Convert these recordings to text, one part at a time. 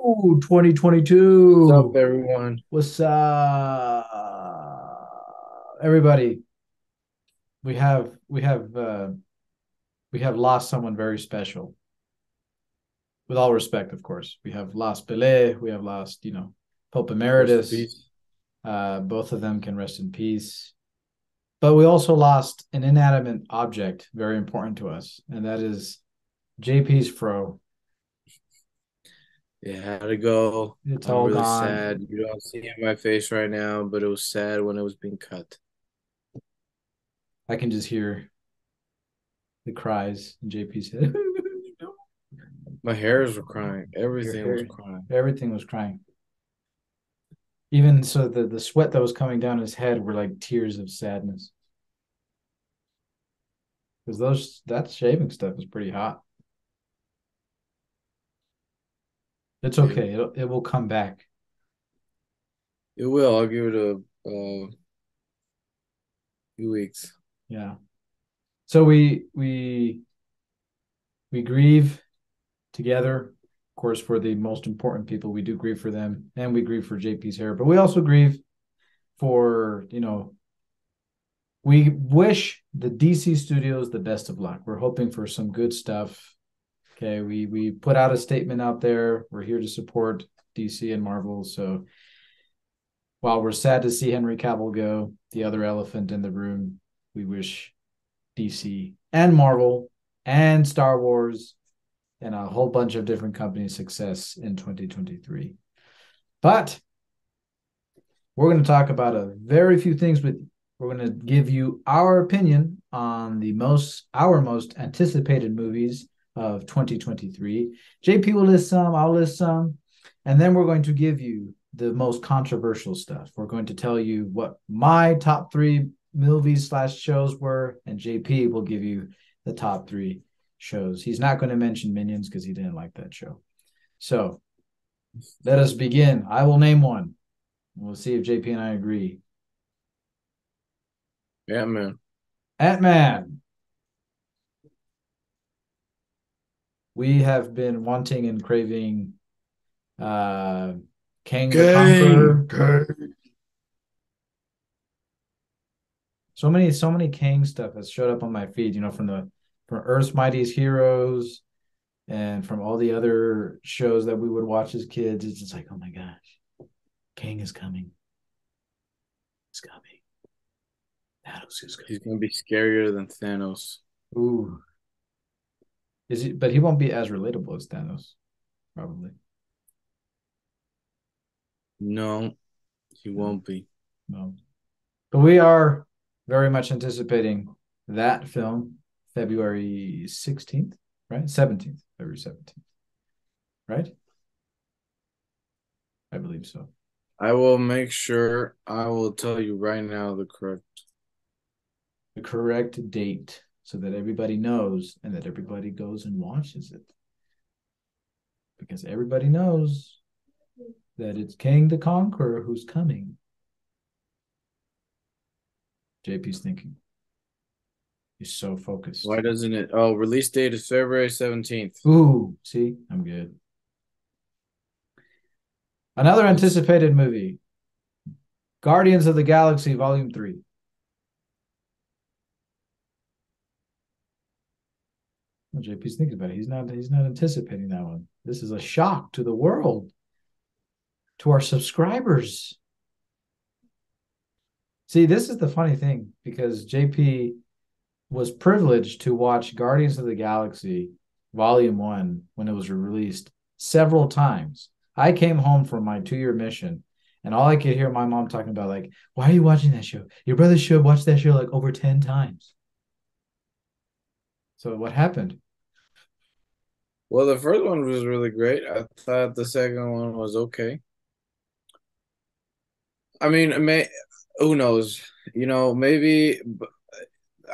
Woo! What's up, 2022. everyone? What's up, everybody? We have we have uh we have lost someone very special. With all respect, of course. We have lost Pelé, we have lost, Pope Rest in Emeritus. peace. Both of them can rest in peace. But we also lost an inanimate object very important to us, and that is JP's fro. It had to go. It's I'm all really sad. gone. You don't see it in my face right now, but it was sad when it was being cut. I can just hear the cries in JP's head. My hairs were crying. Your Everything was hair, crying. everything was crying. Even so, the sweat that was coming down his head were like tears of sadness because those that shaving stuff is pretty hot. It's Yeah, okay. It will come back. it will. I'll give it a few weeks. Yeah. So we grieve together, of course, for the most important people. We do grieve for them, and we grieve for JP's hair, but we also grieve for we wish the DC studios the best of luck. We're hoping for some good stuff. Okay, we put out a statement out there. We're here to support DC and Marvel. So while we're sad to see Henry Cavill go, the other elephant in the room, we wish DC and Marvel and Star Wars and a whole bunch of different companies success in 2023. But we're going to talk about a very few things with you. We're going to give you our opinion on our most anticipated movies of 2023. JP will list some, I'll list some, and then we're going to give you the most controversial stuff. We're going to tell you what my top 3 movies slash shows were, and JP will give you the top 3 shows. He's not going to mention Minions because he didn't like that show. So let us begin. I will name one. We'll see if JP and I agree. Yeah, man. Ant-Man. We have been wanting and craving uh Kang the Gang. Conqueror. So many Kang stuff has showed up on my feed, from Earth's Mightiest Heroes and from all the other shows that we would watch as kids. It's just like, oh my gosh, Kang is coming. It's coming. Thanos is He's coming. gonna be scarier than Thanos. Ooh. Is he but he won't be as relatable as Thanos, probably. No, he No. won't be. No. But we are very much anticipating that film February 16th, right? 17th, February 17th, right? I believe so. I will make sure. I will tell you right now the correct. The correct date so that everybody knows and that everybody goes and watches it. Because everybody knows that it's King the Conqueror who's coming. JP's thinking. He's so Why focused. doesn't it? Oh, release date is February 17th. Ooh, see, I'm good. Another Let's anticipated movie, Guardians of the Galaxy Volume 3. Well, JP's thinking about it. He's not anticipating that one. This is a shock to the world, to our subscribers. See, this is the funny thing because JP was privileged to watch Guardians of the Galaxy Volume 1 when it was released several times. I came home from my 2-year mission and all I could hear my mom talking about, like, why are you watching that show? Your brother should watch that show like over 10 times. So what happened? Well, the first one was really great. I thought the second one was okay. I mean, who knows? Maybe.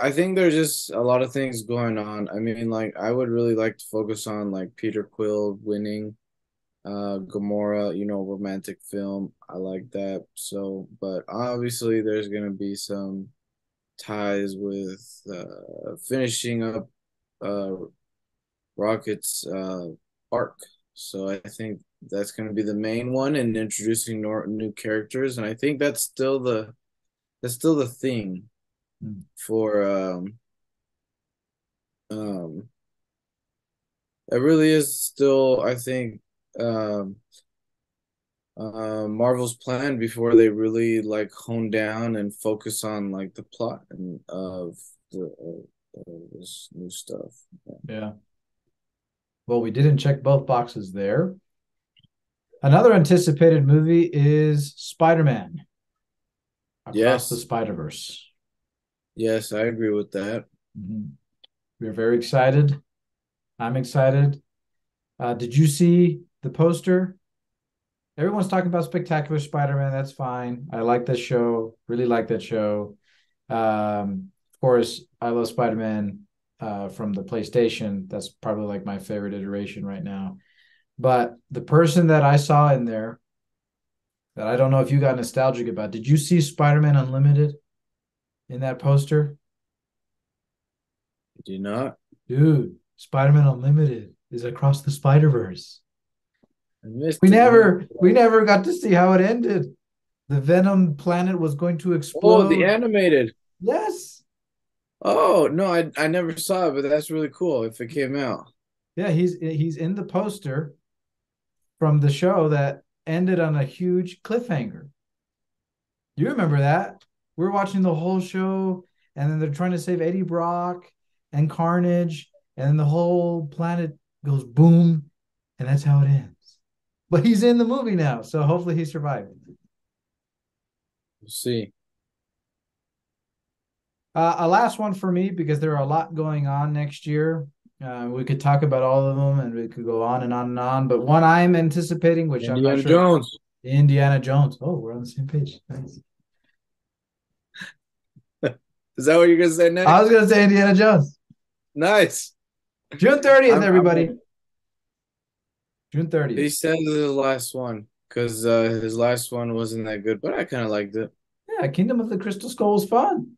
I think there's just a lot of things going on. I mean, like, I would really like to focus on like Peter Quill winning, Gamora, romantic film. I like that. So, but obviously, there's gonna be some ties with finishing up uh Rocket's arc. So I think that's going to be the main one and introducing new characters. And I think that's still the thing Mm. for um it really is still, I think, um Marvel's plan before they really like hone down and focus on like the plot and of this new stuff. Yeah. Well, we didn't check both boxes there. Another anticipated movie is Spider-Man Across the Yes, Spider-Verse. yes, I agree with that. Mhm. We're very excited. I'm excited. Did you see the poster? Everyone's talking about Spectacular Spider-Man. That's fine. I like that show. Really like that show. Of course, I love Spider-Man from the PlayStation. That's probably like my favorite iteration right now. But the person that I saw in there that I don't know if you got nostalgic about, did you see Spider-Man Unlimited in that poster? Do you not? Dude, Spider-Man Unlimited is across the Spider-Verse. I We missed it, man. never we never got to see how it ended. The Venom planet was going to Oh, the explode. animated. Yes. Oh, no, I never saw it, but that's really cool if it came out. Yeah, he's in the poster from the show that ended on a huge cliffhanger. You remember that? We were watching the whole show, and then they're trying to save Eddie Brock and Carnage, and then the whole planet goes boom, and that's how it ends. But he's in the movie now, so hopefully he survived. We'll see. A last one for me because there are a lot going on next year. We could talk about all of them, and we could go on and on and on. But one I'm anticipating, which I'm not Indiana sure, Jones. Indiana Jones. Oh, we're on the same page. Nice. Is that what you're gonna say I was next? gonna say Indiana Jones. Nice. June 30th, I'm everybody. June He 30th. said the last one because his last one wasn't that good, but I kind of liked it. Yeah, Kingdom of the Crystal Skull was fun.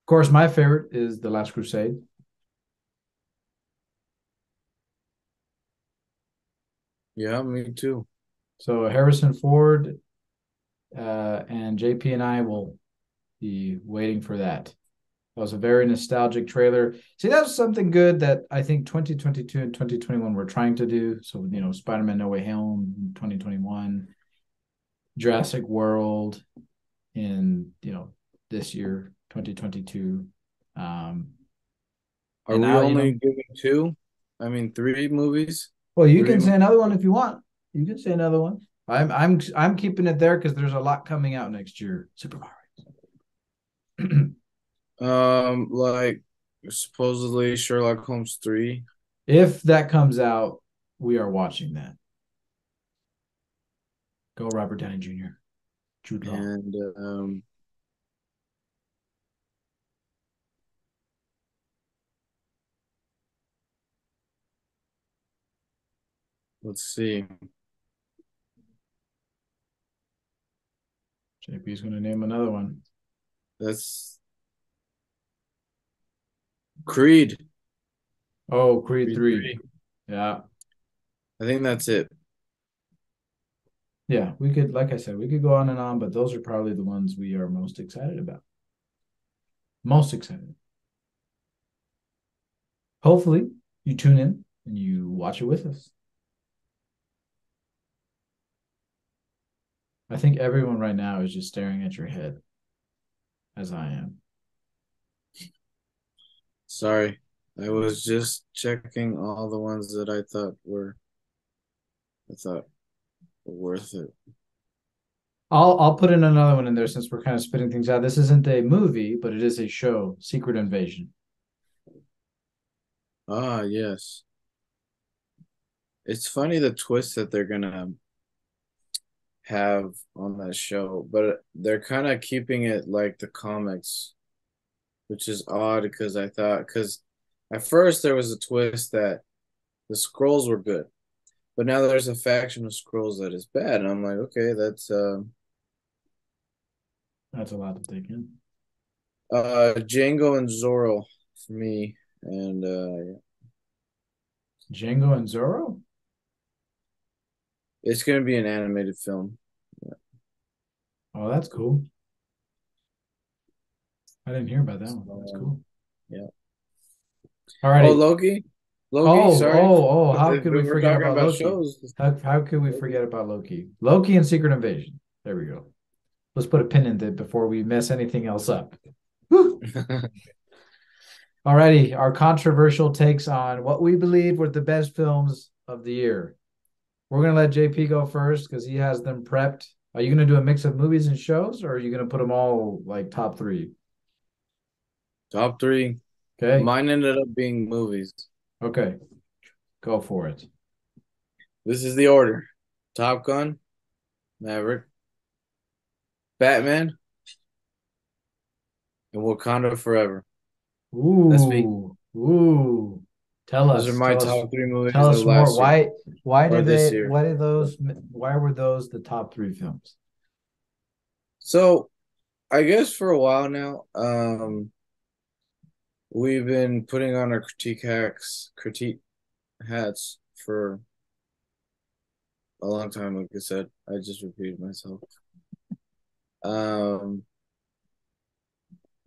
Of course, my favorite is The Last Crusade. Yeah, me too. So Harrison Ford and JP and I will be waiting for that. That was a very nostalgic trailer. See, that was something good that I think 2022 and 2021 were trying to do. So, Spider-Man No Way Home in 2021, Jurassic World in, this year, 2022. Are And we now, only giving two? I mean, three movies? well, you Three can say movies? another one if you want. You can say another one. I'm keeping it there because there's a lot coming out next year. Super Mario. Like supposedly Sherlock Holmes 3 If that comes out, we are watching that. Go Robert Downey Jr., Jude Law. and let's see. JP's going to name another one. That's Creed. Oh, Creed Creed 3. 3. Yeah. I think that's it. Yeah. We could, like I said, we could go on and on, but those are probably the ones we are most excited about. Most excited. Hopefully, you tune in and you watch it with us. I think everyone right now is just staring at your head as I am. Sorry. I was just checking all the ones that I thought were worth it. I'll put in another one in there since we're kind of spitting things out. This isn't a movie, but it is a show, Secret Invasion. Ah, yes. It's funny the twist that they're gonna have on that show, but they're kind of keeping it like the comics, which is odd because at first there was a twist that the scrolls were good, but now there's a faction of scrolls that is bad, and I'm like, okay, that's That's a lot to take in. Django and Zorro for me, and Django and Zorro? It's gonna be an animated film. Oh, that's cool. I didn't hear about that one. That's Um, cool. yeah. Oh, Alrighty. Loki. Loki. Oh, Sorry, oh, oh, how if could we we're forget talking about about Loki? shows. How could we Loki. forget about Loki? Loki and Secret Invasion. There we go. Let's put a pin in it before we mess anything else up. Whew. Alrighty, our controversial takes on what we believe were the best films of the year. We're gonna let JP go first because he has them prepped. Are you gonna do a mix of movies and shows, or are you gonna put them all like top three? Top three. Okay, Mine ended up being movies. okay, go for it. This is the order: Top Gun, Maverick, Batman, and Wakanda Forever. That's me. Ooh. Tell Those are us, my tell us, top three tell movies of us more. last year Why or did this they, year. why were those the top three films? So I guess for a while now, we've been putting on our critique hats for a long time. Like I said, I just repeated myself. Um,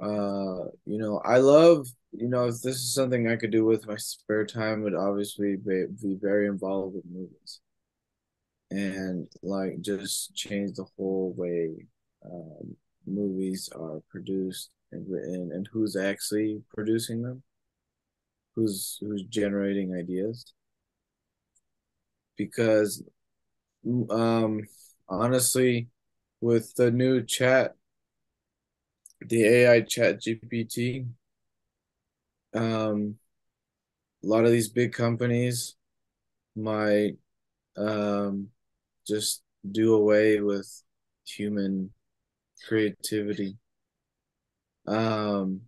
I love, if this is something I could do with my spare time, would obviously be very involved with movies and like just change the whole way um, movies are produced and written and who's actually producing them, who's generating ideas. Because um, honestly, with the new the AI chat GPT, a lot of these big companies might um, just do away with human creativity. Um,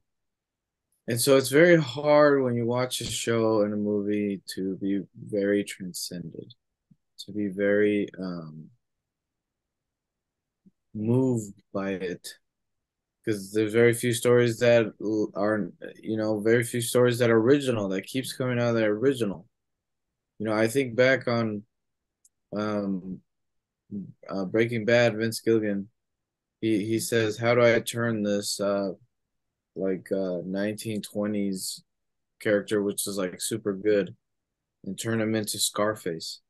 and so it's very hard when you watch a show and a movie to be very transcended, to be very moved by it. Because there's very few stories that are, very few stories that are original, that keeps coming out of their original. I think back on um, Breaking Bad, Vince Gilligan. He says, "How do I turn this 1920s character, which is like super good, and turn him into Scarface?"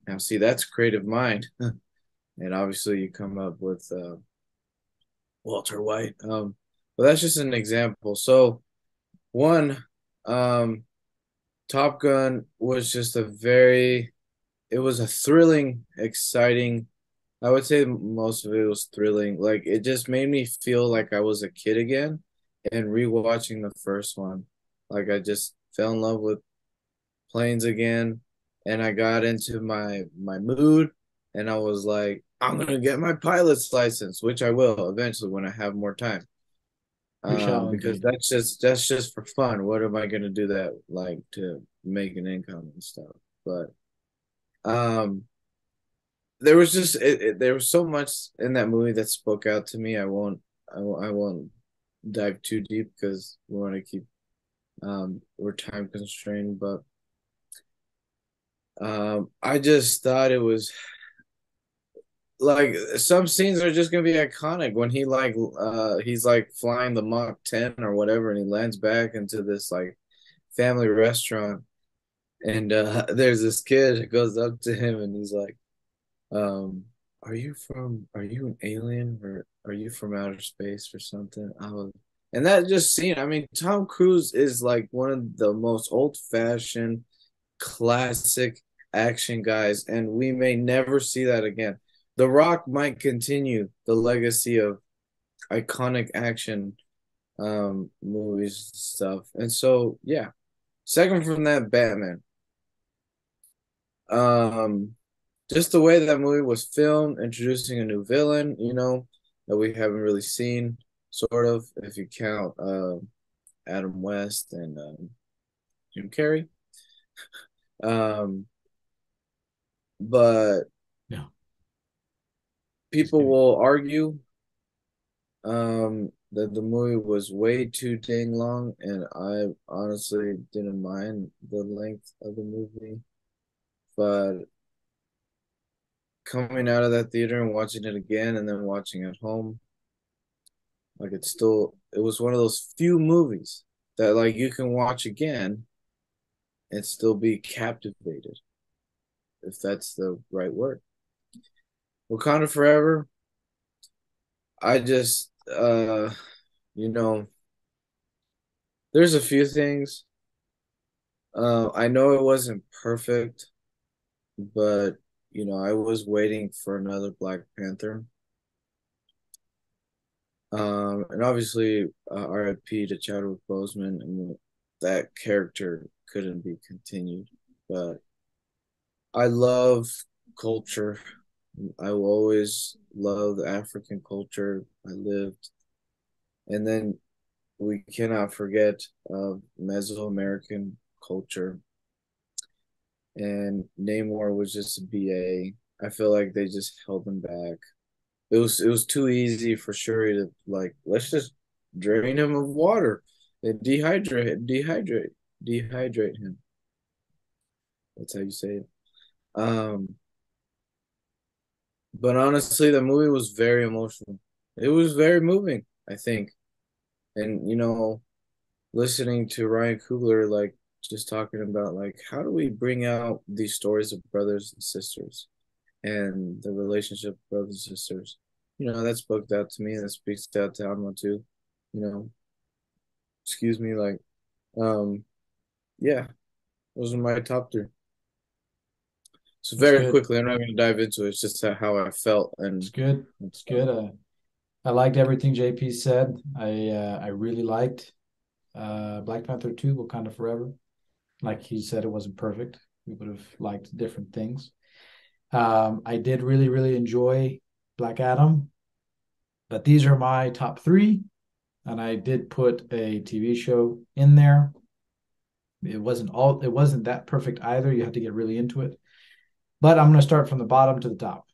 Now, see, that's creative mind, and obviously you come up with Walter White. But that's just an example. So one, um, Top Gun was just it was a thrilling, exciting. I would say most of it was thrilling. Like it just made me feel like I was a kid again and rewatching the first one. Like I just fell in love with planes again and I got into my mood and I was like, I'm gonna get my pilot's license, which I will eventually when I have more time. We shall Because indeed. that's just for fun. What am I gonna do that like to make an income and stuff? But um there was just there was so much in that movie that spoke out to me. I won't dive too deep because we want to keep we're time constrained. But I just thought it was like some scenes are just gonna be iconic when he's like flying the Mach 10 or whatever, and he lands back into this like family restaurant, and there's this kid that goes up to him and he's like, Um, are you an alien or are you from outer space or something? And that just scene, I mean, Tom Cruise is like one of the most old-fashioned, classic action guys, and we may never see that again. The Rock might continue the legacy of iconic action movies and stuff. And so, yeah. Second from that, Batman. Um, just the way that movie was filmed, introducing a new villain, that we haven't really seen, sort of, if you count Adam West and Jim Carrey. Um, but No, just people kidding. will argue that the movie was way too dang long, and I honestly didn't mind the length of the movie. But coming out of that theater and watching it again and then watching at home, like it was one of those few movies that like you can watch again and still be captivated, if that's the right word. Wakanda Forever, I just you know, there's a few things. I know it wasn't perfect, but I was waiting for another Black Panther. And obviously, RIP to Chadwick Boseman. I mean, that character couldn't be continued. But I love culture. I will always love the African culture I lived. And then we cannot forget Mesoamerican culture. And Namor was just a BA. I feel like they just held him back. It was too easy for Shuri to like, let's just drain him of water and dehydrate him. That's how you say it. Um, but honestly, the movie was very emotional. It was very moving, I think. And listening to Ryan Coogler like just talking about like how do we bring out these stories of brothers and sisters and the relationship of brothers and sisters. That spoke out to me and that speaks out to Alma too. You know, excuse me, like, um, yeah, those are my top three. So That's very good. quickly, I'm not going to dive into it. It's just how I felt It's and good. It's good. I liked everything JP said. I really liked Black Panther 2, Wakanda Forever. Like he said, it wasn't perfect. We would have liked different things. I did really, really enjoy Black Adam, but these are my top three. And I did put a TV show in there. It wasn't that perfect either. You have to get really into it. But I'm going to start from the bottom to the top.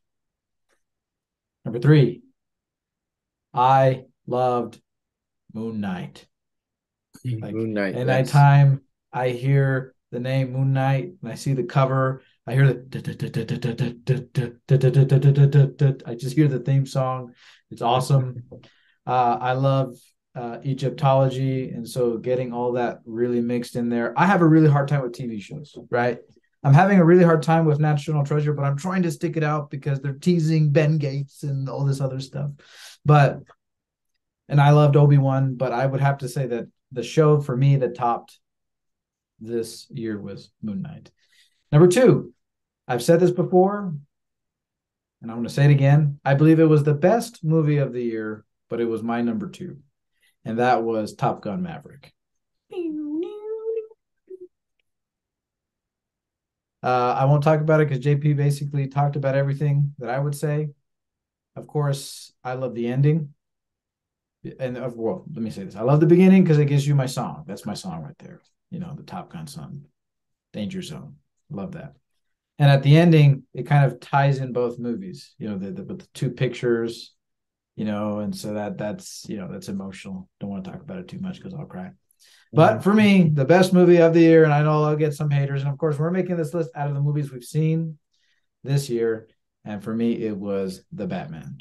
Number three, I loved Moon Knight. Like Moon Knight. Yes. anytime I hear the name Moon Knight and I see the cover, I hear the I just hear the theme song. It's awesome. I love Egyptology, and so getting all that really mixed in there. I have a really hard time with TV shows, right? I'm having a really hard time with National Treasure, but I'm trying to stick it out because they're teasing Ben Gates and all this other stuff. But and I loved Obi-Wan, but I would have to say that the show for me that topped this year was Moon Knight. Number two, I've said this before, and I'm going to say it again. I believe it was the best movie of the year, but it was my number two, and that was Top Gun Maverick. I won't talk about it because JP basically talked about everything that I would say. Of course, I love the ending. And well, let me say this. I love the beginning because it gives you my song. That's my song right there. The Top Gun song, Danger Zone. Love that. And at the ending, it kind of ties in both movies. With the two pictures. And so that's emotional. Don't want to talk about it too much because I'll cry. But for me, the best movie of the year, and I know I'll get some haters, and of course, we're making this list out of the movies we've seen this year, and for me, it was The Batman.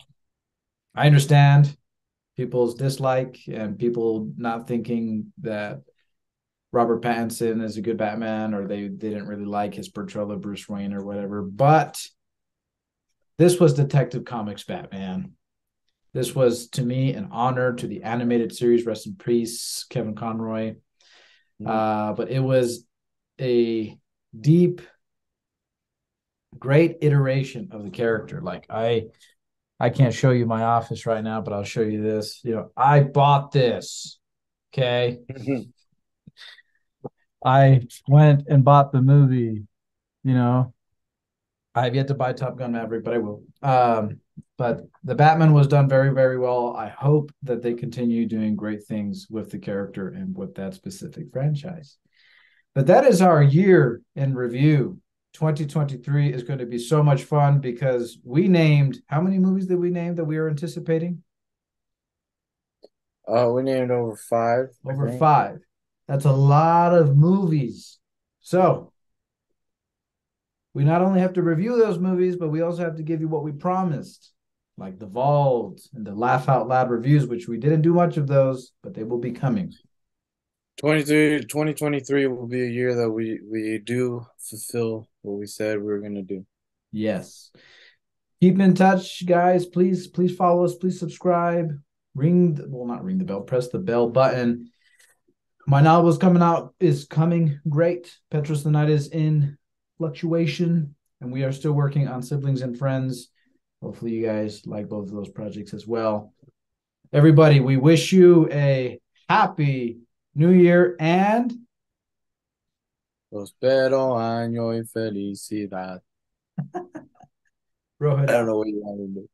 I understand people's dislike and people not thinking that Robert Pattinson is a good Batman, or they didn't really like his portrayal of Bruce Wayne or whatever. But this was Detective Comics Batman. This was, to me, an honor to the animated series. Rest in peace, Kevin Conroy. But it was a deep, great iteration of the character. Like I can't show you my office right now, but I'll show you this. I bought this. Okay. I went and bought the movie. You know, I have yet to buy Top Gun Maverick, but I will. But the Batman was done very, very well. I hope that they continue doing great things with the character and with that specific franchise. But that is our year in review. 2023 is going to be so much fun because we named, how many movies did we name that we are anticipating? We named over five, I Over think. five. That's a lot of movies. So we not only have to review those movies, but we also have to give you what we promised, like the Vault and the Laugh Out Loud reviews, which we didn't do much of those, but they will be coming. 2023 will be a year that we do fulfill what we said we were gonna do. Yes. Keep in touch, guys. Please follow us. Please subscribe. Well, not ring the bell, press the bell button. My novel is coming great. Petros the Night is in fluctuation, and we are still working on Siblings and Friends. Hopefully, you guys like both of those projects as well. Everybody, we wish you a happy new year and Prospero año y felicidad. roll it I don't out. know what you want to do.